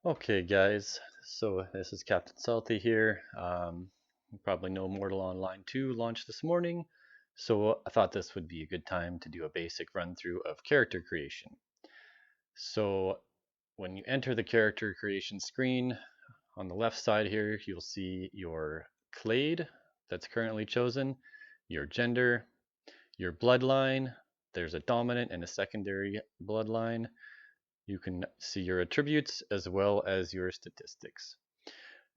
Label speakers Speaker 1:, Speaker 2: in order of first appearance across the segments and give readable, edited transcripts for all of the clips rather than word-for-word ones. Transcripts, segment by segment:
Speaker 1: Okay, guys, so this is Captain Salty here. You probably know Mortal Online 2 launched this morning, so I thought this would be a good time to do a basic run through of character creation. So when you enter the character creation screen, on the left side here, you'll see your clade that's currently chosen, your gender, your bloodline. There's a dominant and a secondary bloodline. You can see your attributes as well as your statistics.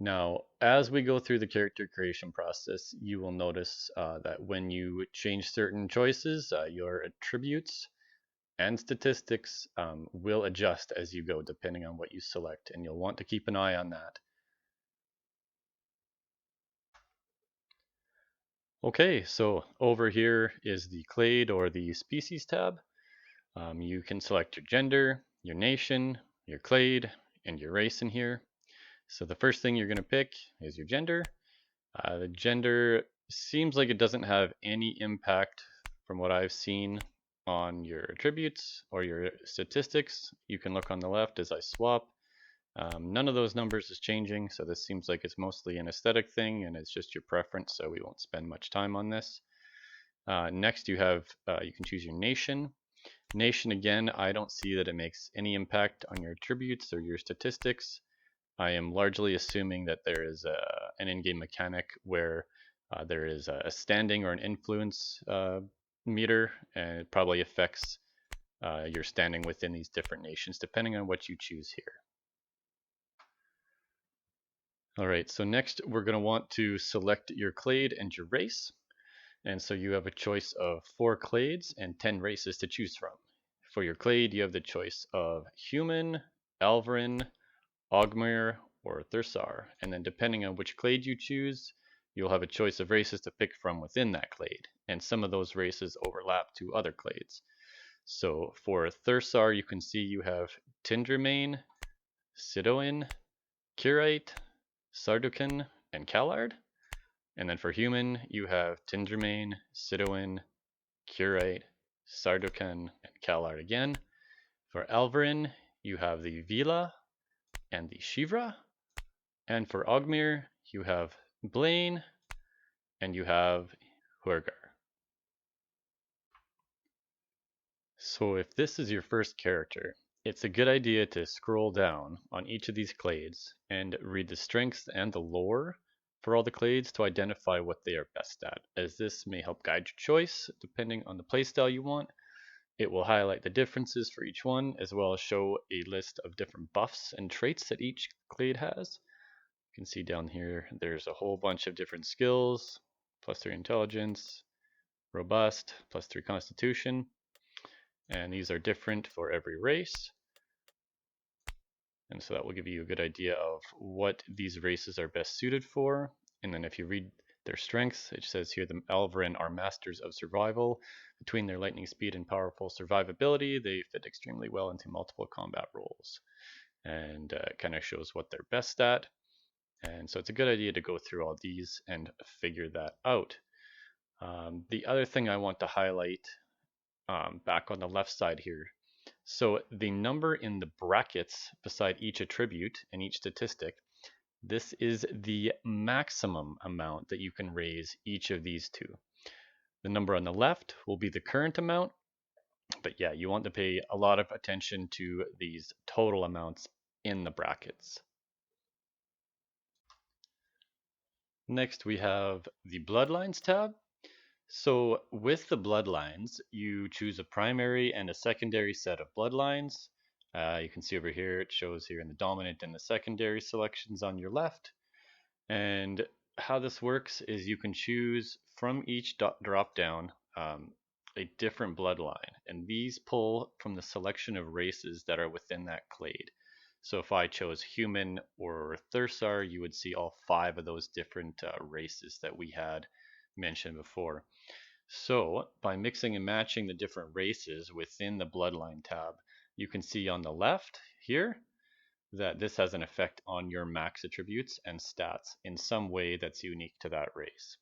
Speaker 1: Now, as we go through the character creation process, you will notice that when you change certain choices, your attributes and statistics will adjust as you go depending on what you select, and you'll want to keep an eye on that. Okay, so over here is the clade or the species tab. You can select your gender, your nation, your clade, and your race in here. So the first thing you're going to pick is your gender. The gender seems like it doesn't have any impact from what I've seen on your attributes or your statistics. You can look on the left as I swap. None of those numbers is changing, so this seems like it's mostly an aesthetic thing and it's just your preference, so we won't spend much time on this. Next you can choose your nation. Nation, again, I don't see that it makes any impact on your attributes or your statistics. I am largely assuming that there is an in-game mechanic where there is a standing or an influence meter, and it probably affects your standing within these different nations depending on what you choose here. Alright, so next we're going to want to select your clade and your race. And so you have a choice of 4 clades and 10 races to choose from. For your clade, you have the choice of human, Alvarin, Ogmir, or Thursar, and then depending on which clade you choose, you'll have a choice of races to pick from within that clade, and some of those races overlap to other clades. So for Thursar, you can see you have Tindramain, Sidoin, Curite, Sardukan, and Callard. And then for human, you have Tindramain, Sidoin, Curite, Sardukan, and Callard again. For Alvarin, you have the Vila and the Shivra. And for Ogmir, you have Blaine and you have Huergar. So if this is your first character, it's a good idea to scroll down on each of these clades and read the strengths and the lore for all the clades to identify what they are best at, as this may help guide your choice depending on the playstyle you want. It will highlight the differences for each one, as well as show a list of different buffs and traits that each clade has. You can see down here, there's a whole bunch of different skills, +3 intelligence, robust, +3 constitution, and these are different for every race. And so that will give you a good idea of what these races are best suited for. And then if you read their strengths, it says here the Alvarin are masters of survival. Between their lightning speed and powerful survivability, they fit extremely well into multiple combat roles. And it kind of shows what they're best at. And so it's a good idea to go through all these and figure that out. The other thing I want to highlight back on the left side here. So the number in the brackets beside each attribute and each statistic, this is the maximum amount that you can raise each of these to. The number on the left will be the current amount, but yeah, you want to pay a lot of attention to these total amounts in the brackets. Next, we have the Bloodlines tab. So with the bloodlines, you choose a primary and a secondary set of bloodlines. You can see over here, it shows here in the dominant and the secondary selections on your left. And how this works is you can choose from each drop down a different bloodline. And these pull from the selection of races that are within that clade. So if I chose human or Thursar, you would see all 5 of those different races that we had mentioned before. So by mixing and matching the different races within the bloodline tab, you can see on the left here that this has an effect on your max attributes and stats in some way that's unique to that race.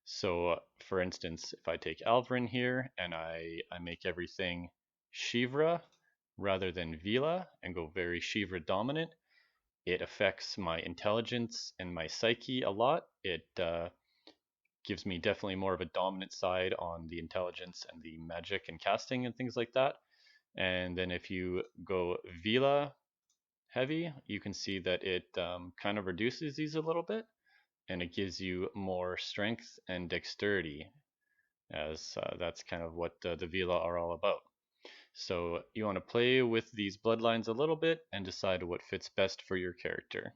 Speaker 1: So for instance, if I take Alvarin here and I make everything Shivra rather than Vila and go very Shivra dominant, it affects my intelligence and my psyche a lot. It gives me definitely more of a dominant side on the intelligence and the magic and casting and things like that. And then if you go Vila heavy, you can see that it kind of reduces these a little bit, and it gives you more strength and dexterity, as that's kind of what the Vila are all about. So you want to play with these bloodlines a little bit and decide what fits best for your character.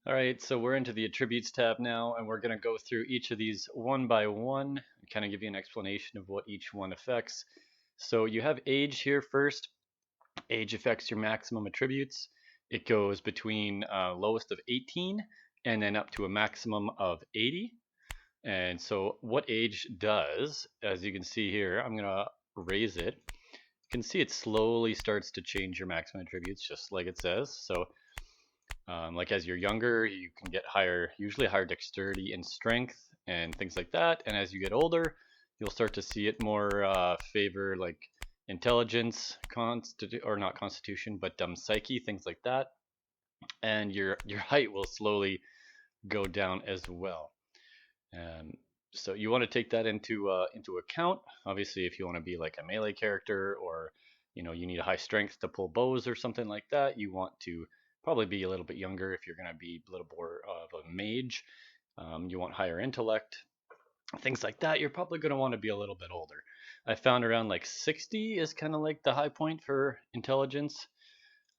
Speaker 1: All right, so we're into the attributes tab now, and we're going to go through each of these one by one and kind of give you an explanation of what each one affects. So you have age here first. Age affects your maximum attributes. It goes between lowest of 18 and then up to a maximum of 80. And so what age does, as you can see here, I'm going to raise it. You can see it slowly starts to change your maximum attributes, just like it says. So like as you're younger, you can get higher, usually higher dexterity and strength and things like that. And as you get older, you'll start to see it more favor like intelligence, or not constitution, but psyche, things like that. And your height will slowly go down as well. So you want to take that into account. Obviously, if you want to be like a melee character, or you need a high strength to pull bows or something like that, you want to probably be a little bit younger. If you're going to be a little more of a mage, you want higher intellect, things like that. You're probably going to want to be a little bit older. I found around like 60 is kind of like the high point for intelligence,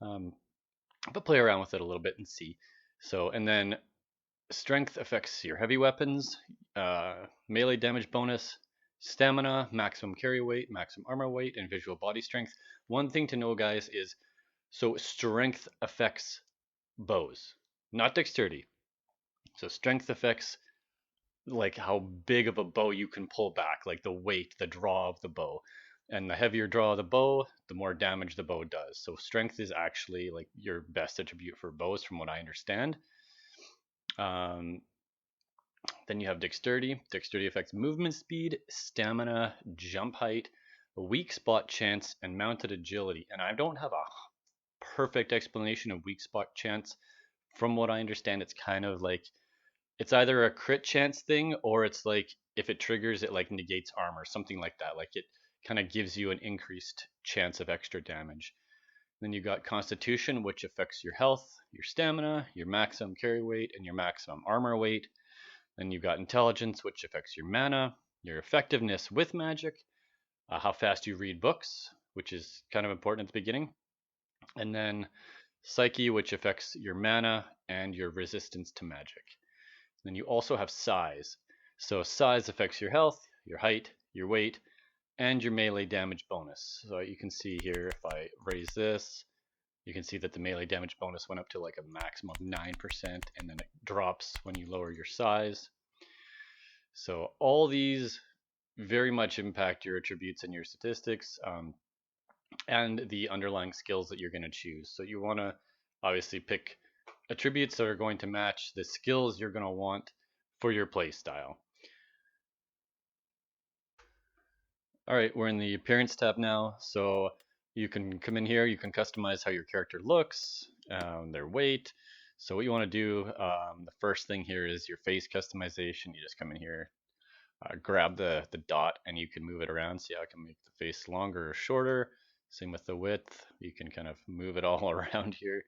Speaker 1: but play around with it a little bit and see. So, and then strength affects your heavy weapons, melee damage bonus, stamina, maximum carry weight, maximum armor weight, and visual body strength. One thing to know, guys, is so strength affects bows, not dexterity. So strength affects like how big of a bow you can pull back, like the weight, the draw of the bow. And the heavier draw of the bow, the more damage the bow does. So strength is actually like your best attribute for bows, from what I understand. Then you have dexterity. Dexterity affects movement speed, stamina, jump height, weak spot chance, and mounted agility. And I don't have a perfect explanation of weak spot chance. From what I understand, it's kind of like it's either a crit chance thing, or it's like if it triggers, it like negates armor, something like that. Like it kind of gives you an increased chance of extra damage. Then you got constitution, which affects your health, your stamina, your maximum carry weight, and your maximum armor weight. Then you've got intelligence, which affects your mana, your effectiveness with magic, how fast you read books, which is kind of important at the beginning. And then psyche, which affects your mana and your resistance to magic. Then you also have size. So size affects your health, your height, your weight, and your melee damage bonus. So you can see here, if I raise this, you can see that the melee damage bonus went up to like a maximum of 9%, and then it drops when you lower your size. So all these very much impact your attributes and your statistics, and the underlying skills that you're going to choose. So you want to obviously pick attributes that are going to match the skills you're going to want for your play style. All right, we're in the appearance tab now. So you can come in here, you can customize how your character looks, their weight. So what you want to do, the first thing here is your face customization. You just come in here, grab the dot, and you can move it around. See how I can make the face longer or shorter. Same with the width. You can kind of move it all around here,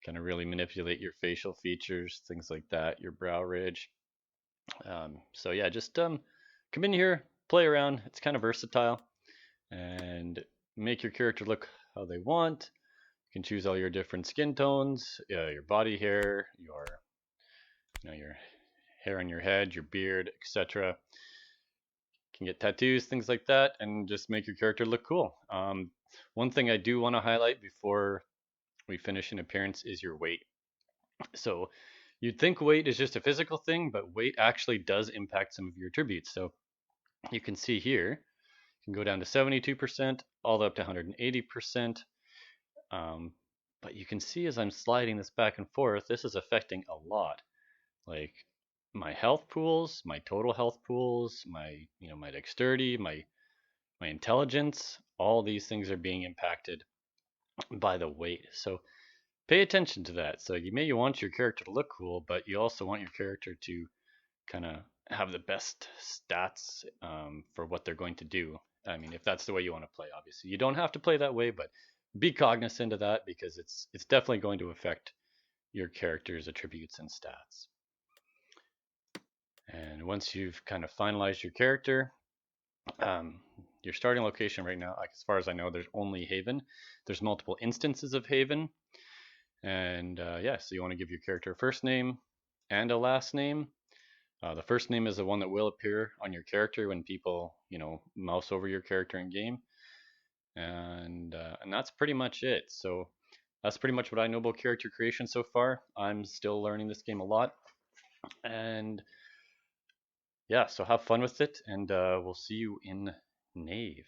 Speaker 1: kind of really manipulate your facial features, things like that, your brow ridge. So yeah, just come in here, play around. It's kind of versatile, and make your character look how they want. You can choose all your different skin tones, your body hair, your hair on your head, your beard, etc. You can get tattoos, things like that, and just make your character look cool. One thing I do want to highlight before we finish an appearance is your weight. So you'd think weight is just a physical thing, but weight actually does impact some of your attributes. So you can see here, you can go down to 72%, all the way up to 180%. But you can see as I'm sliding this back and forth, this is affecting a lot. Like my health pools, my total health pools, my my dexterity, my intelligence, all these things are being impacted by the weight. So pay attention to that. So you may want your character to look cool, but you also want your character to kind of have the best stats for what they're going to do. I mean, if that's the way you want to play, obviously you don't have to play that way, but be cognizant of that because it's definitely going to affect your character's attributes and stats. And once you've kind of finalized your character, your starting location right now, like as far as I know, there's only Haven. There's multiple instances of Haven, and yeah, so you want to give your character a first name and a last name. The first name is the one that will appear on your character when people, mouse over your character in game, and that's pretty much it. So that's pretty much what I know about character creation so far. I'm still learning this game a lot, and yeah, so have fun with it, and we'll see you in Nave.